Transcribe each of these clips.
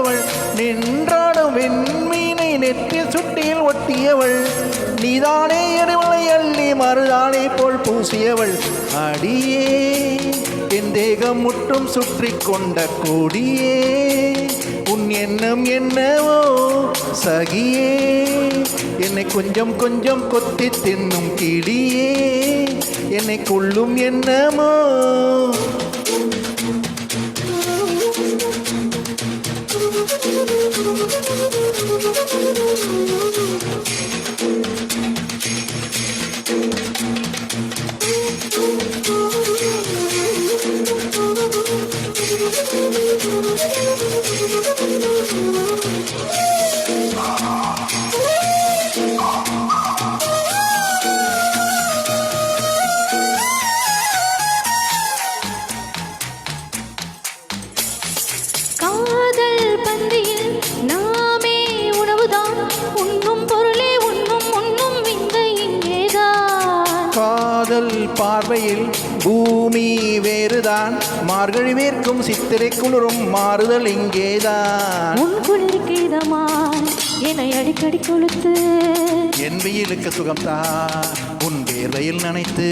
கட்டியவள் நின்றாடும் வெண்மீனை நெற்றி சுட்டியில் ஒட்டியவள் நீதானே எரிமலை அள்ளி மருதானை போல் பூசியவள் அடியே என் தேகம் முற்றும் சுற்றி கொண்ட கொடியே உன் எண்ணம் என்னவோ சகியே என்னை கொஞ்சம் கொஞ்சம் கொத்தி தின்னும் கிளியே என்னை கொள்ளும் என்னமோ காதல் பந்தியில் நாமே உணவுதான் உண்ணும் பொருளே உண்ணும் விந்தை இங்கேதான் காதல் பார்வையில் பூமி வேறுதான் மார்கழி வேர்க்கும் சித்திரை குளிரும் மாறுதல் இங்கேதான் உன் குளிர்கீதமா என்னை அடிக்கடி கொளுத்து என் வெயிலுக்கு சுகம்தான் உன் வேர்வையில் நனைத்து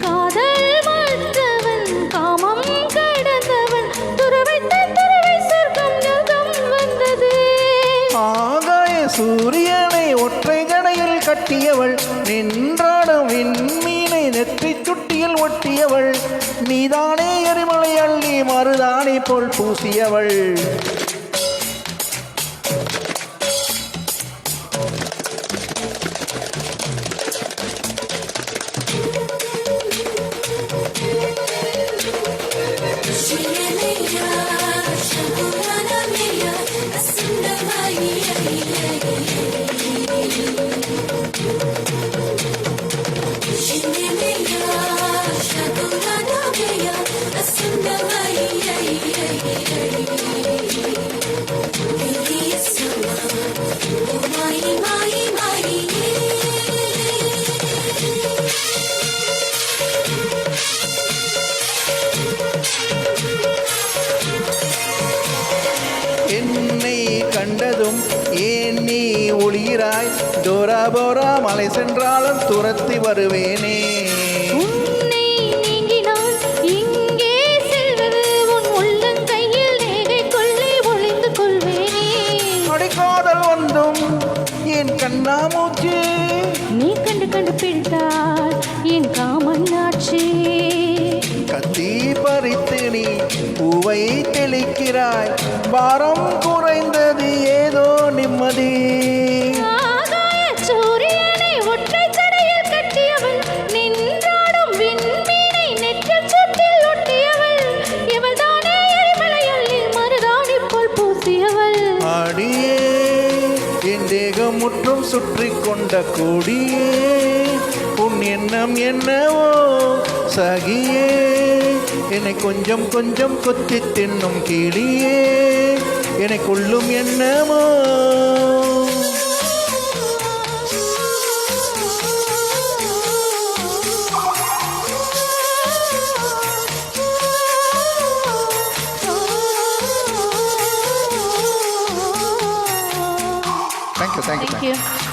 காதல் மற்றவன் காமம் கடந்தவன் துறவை சொர்க்கம் யுகம் வந்தது ஆகாய சூரியனை ஒற்றை கடையில் கட்டியவள் நின்றாடும் விண்மீனை நெற்றி சுட்டியில் ஒட்டியவள் நீதானே எரிமலை அள்ளி மருதானை போல் பூசியவள் என்னை கண்டதும் ஏன் நீ ஒளிகிறாய் டோரா போரா மலை சென்றாலும் துரத்தி வருவேனே உன்னை நீங்கினால் இங்கே செல்வது உன் உள்ளங்கையில் ரேகைக்குள்ளே ஒளிந்து கொள்வேனே அடிக்காதல் வந்தும் என் கண்ணாமூச்சு நீ கண்டு பிடித்தால் என் காமன் ஆட்சி கத்தி பறித்து நீ பூவை தெளிக்கிறாய் பாரம் குறைந்தது ஏதோ நிம்மதி ஆகாய சூரியனை ஒற்றை சடையில் கட்டியவள் நின்றாடும் விண்மீனை நெற்றில் சுட்டில் ஒட்டியவள் இவள் தானே எரிமலை அள்ளி மருதாணி போல் பூசியவள் அடியே என் தேகம் முற்றும் சுற்றி கொண்ட கொடியே உன் எண்ணம் என்னவோ சகியே என்னை கொஞ்சம் கொஞ்சம் கொத்தி தின்னும் கிளியே என்னை கொள்ளும் என்னமோ தேங்க்யூ Thank you.